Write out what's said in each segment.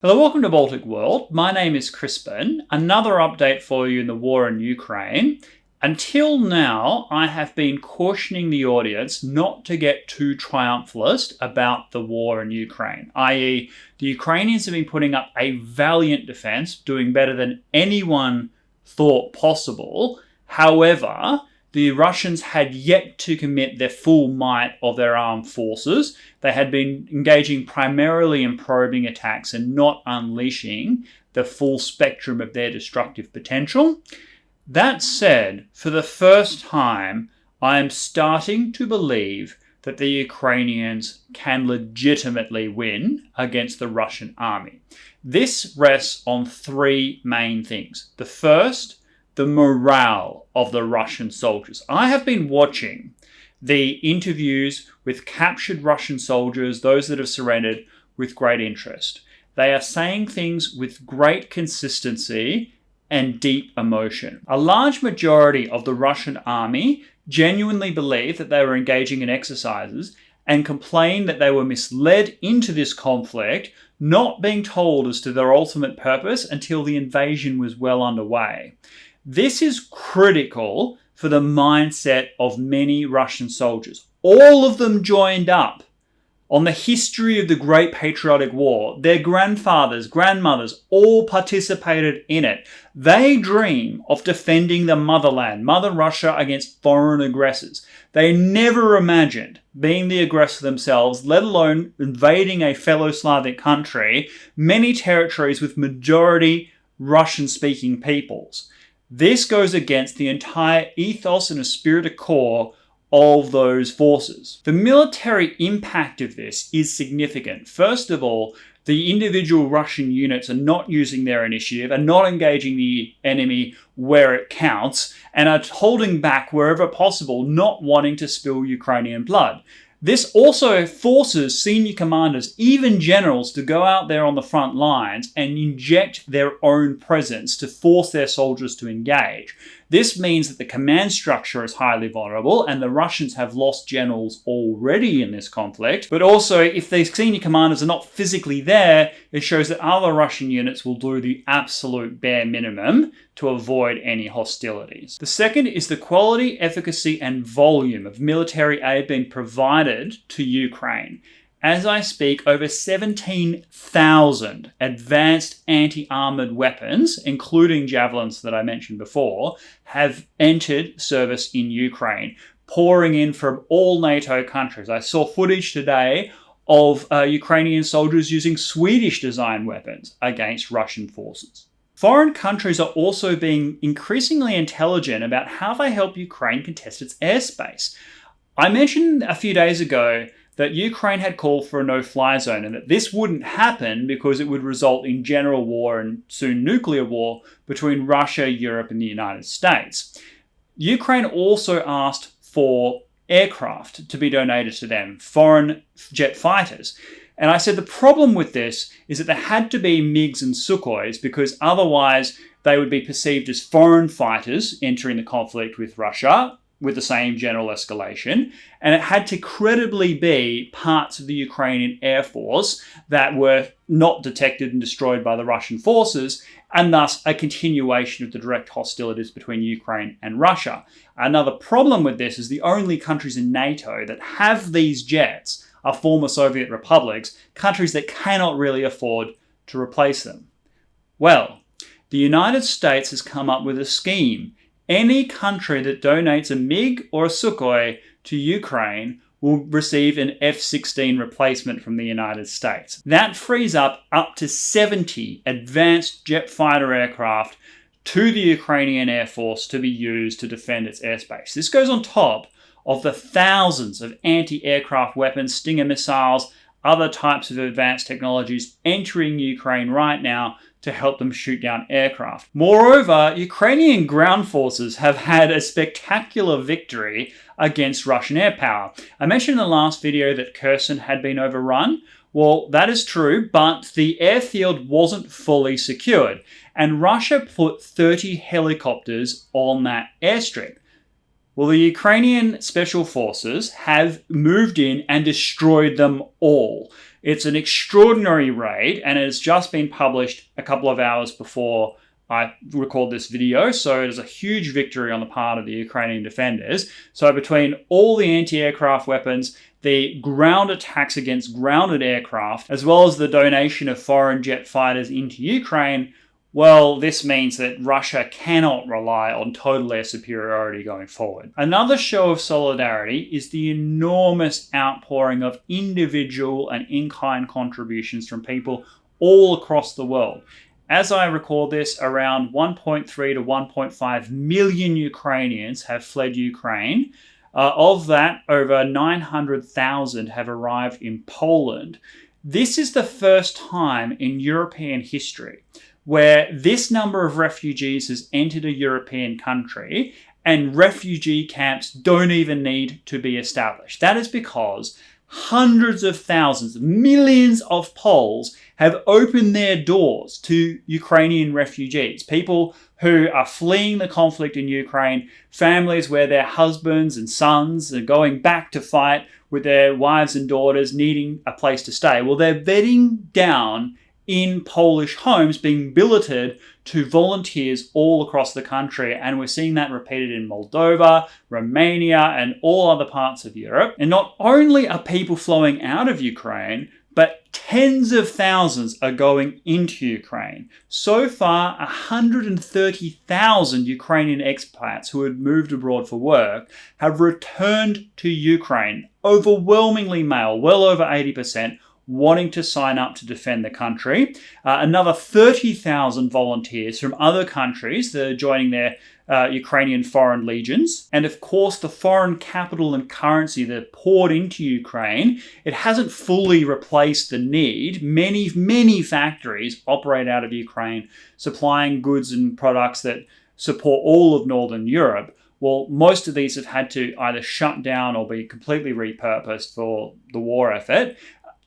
Hello, welcome to Baltic World. My name is Crispin. Another update for you in the war in Ukraine. Until now, I have been cautioning the audience not to get too triumphalist about the war in Ukraine, i.e. the Ukrainians have been putting up a valiant defense, doing better than anyone thought possible. However, the Russians had yet to commit their full might of their armed forces. They had been engaging primarily in probing attacks and not unleashing the full spectrum of their destructive potential. That said, for the first time, I am starting to believe that the Ukrainians can legitimately win against the Russian army. This rests on three main things. The first, the morale of the Russian soldiers. I have been watching the interviews with captured Russian soldiers, those that have surrendered, with great interest. They are saying things with great consistency and deep emotion. A large majority of the Russian army genuinely believe that they were engaging in exercises and complain that they were misled into this conflict, not being told as to their ultimate purpose until the invasion was well underway. This is critical for the mindset of many Russian soldiers. All of them joined up on the history of the Great Patriotic War. Their grandfathers, grandmothers, all participated in it. They dream of defending the motherland, Mother Russia, against foreign aggressors. They never imagined being the aggressor themselves, let alone invading a fellow Slavic country, many territories with majority Russian-speaking peoples. This goes against the entire ethos and esprit de corps of those forces. The military impact of this is significant. First of all, the individual Russian units are not using their initiative, are not engaging the enemy where it counts, and are holding back wherever possible, not wanting to spill Ukrainian blood. This also forces senior commanders, even generals, to go out there on the front lines and inject their own presence to force their soldiers to engage. This means that the command structure is highly vulnerable, and the Russians have lost generals already in this conflict. But also, if the senior commanders are not physically there, it shows that other Russian units will do the absolute bare minimum to avoid any hostilities. The second is the quality, efficacy, and volume of military aid being provided to Ukraine. As I speak, over 17,000 advanced anti-armored weapons, including javelins that I mentioned before, have entered service in Ukraine, pouring in from all NATO countries. I saw footage today of Ukrainian soldiers using Swedish-designed weapons against Russian forces. Foreign countries are also being increasingly intelligent about how they help Ukraine contest its airspace. I mentioned a few days ago that Ukraine had called for a no-fly zone and that this wouldn't happen because it would result in general war and soon nuclear war between Russia, Europe, and the United States. Ukraine also asked for aircraft to be donated to them, foreign jet fighters. And I said the problem with this is that there had to be MiGs and Sukhois because otherwise they would be perceived as foreign fighters entering the conflict with Russia, with the same general escalation, and it had to credibly be parts of the Ukrainian Air Force that were not detected and destroyed by the Russian forces, and thus a continuation of the direct hostilities between Ukraine and Russia. Another problem with this is the only countries in NATO that have these jets are former Soviet republics, countries that cannot really afford to replace them. Well, the United States has come up with a scheme. Any country that donates a MiG or a Sukhoi to Ukraine will receive an F-16 replacement from the United States. That frees up to 70 advanced jet fighter aircraft to the Ukrainian Air Force to be used to defend its airspace. This goes on top of the thousands of anti-aircraft weapons, Stinger missiles, other types of advanced technologies entering Ukraine right now to help them shoot down aircraft. Moreover, Ukrainian ground forces have had a spectacular victory against Russian air power. I mentioned in the last video that Kherson had been overrun. Well, that is true, but the airfield wasn't fully secured, and Russia put 30 helicopters on that airstrip. Well, the Ukrainian special forces have moved in and destroyed them all. It's an extraordinary raid, and it has just been published a couple of hours before I record this video, so it is a huge victory on the part of the Ukrainian defenders. So between all the anti-aircraft weapons, the ground attacks against grounded aircraft, as well as the donation of foreign jet fighters into Ukraine, well, this means that Russia cannot rely on total air superiority going forward. Another show of solidarity is the enormous outpouring of individual and in-kind contributions from people all across the world. As I record this, around 1.3 to 1.5 million Ukrainians have fled Ukraine. Of that, over 900,000 have arrived in Poland. This is the first time in European history where this number of refugees has entered a European country and refugee camps don't even need to be established. That is because hundreds of thousands, millions of Poles have opened their doors to Ukrainian refugees, people who are fleeing the conflict in Ukraine, families where their husbands and sons are going back to fight with their wives and daughters needing a place to stay. Well, they're bedding down in Polish homes, being billeted to volunteers all across the country. And we're seeing that repeated in Moldova, Romania, and all other parts of Europe. And not only are people flowing out of Ukraine, but tens of thousands are going into Ukraine. So far, 130,000 Ukrainian expats who had moved abroad for work have returned to Ukraine, overwhelmingly male, well over 80%, wanting to sign up to defend the country. Another 30,000 volunteers from other countries that are joining their Ukrainian foreign legions. And of course, the foreign capital and currency that poured into Ukraine, it hasn't fully replaced the need. Many factories operate out of Ukraine, supplying goods and products that support all of Northern Europe. Well, most of these have had to either shut down or be completely repurposed for the war effort.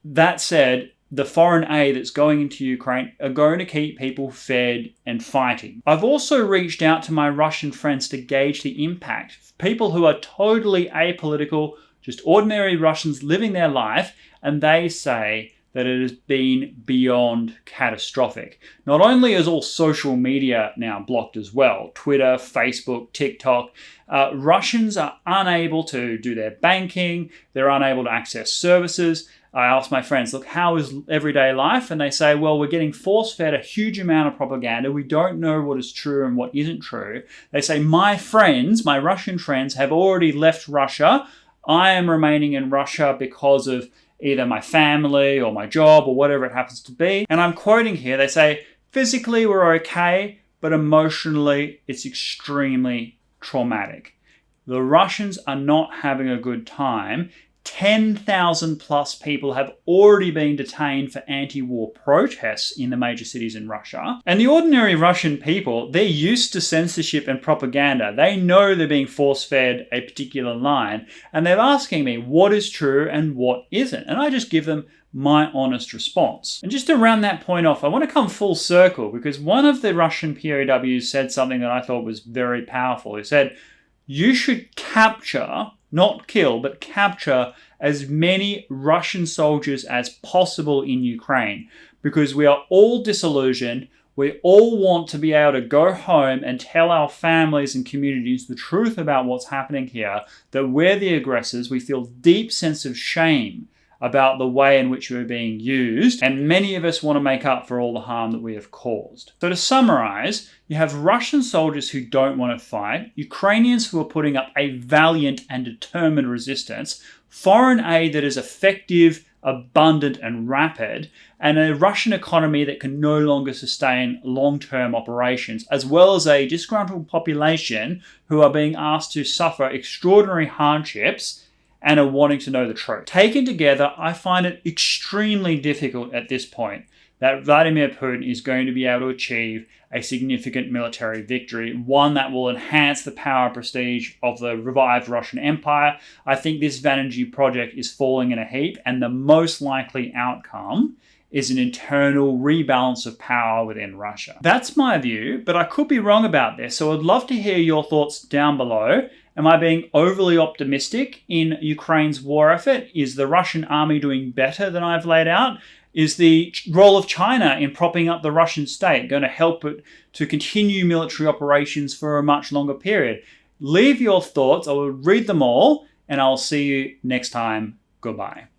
That said, the foreign aid that's going into Ukraine are going to keep people fed and fighting. I've also reached out to my Russian friends to gauge the impact. People who are totally apolitical, just ordinary Russians living their life, and they say that it has been beyond catastrophic. Not only is all social media now blocked as well, Twitter, Facebook, TikTok, Russians are unable to do their banking, they're unable to access services. I asked my friends, look, how is everyday life? And they say, well, we're getting force-fed a huge amount of propaganda. We don't know what is true and what isn't true. They say, my Russian friends have already left Russia. I am remaining in Russia because of either my family or my job or whatever it happens to be. And I'm quoting here, they say, physically we're okay, but emotionally it's extremely traumatic. The Russians are not having a good time. 10,000 plus people have already been detained for anti-war protests in the major cities in Russia. And the ordinary Russian people, they're used to censorship and propaganda. They know they're being force-fed a particular line. And they're asking me what is true and what isn't. And I just give them my honest response. And just to round that point off, I want to come full circle because one of the Russian POWs said something that I thought was very powerful. He said, you should capture, not kill, but capture as many Russian soldiers as possible in Ukraine because we are all disillusioned. We all want to be able to go home and tell our families and communities the truth about what's happening here, that we're the aggressors. We feel deep sense of shame about the way in which we're being used, and many of us want to make up for all the harm that we have caused. So to summarize, you have Russian soldiers who don't want to fight, Ukrainians who are putting up a valiant and determined resistance, foreign aid that is effective, abundant, and rapid, and a Russian economy that can no longer sustain long-term operations, as well as a disgruntled population who are being asked to suffer extraordinary hardships and are wanting to know the truth. Taken together, I find it extremely difficult at this point that Vladimir Putin is going to be able to achieve a significant military victory, one that will enhance the power and prestige of the revived Russian Empire. I think this Vanity project is falling in a heap, and the most likely outcome is an internal rebalance of power within Russia. That's my view, but I could be wrong about this, so I'd love to hear your thoughts down below. Am I being overly optimistic in Ukraine's war effort? Is the Russian army doing better than I've laid out? Is the role of China in propping up the Russian state going to help it to continue military operations for a much longer period? Leave your thoughts. I will read them all, and I'll see you next time. Goodbye.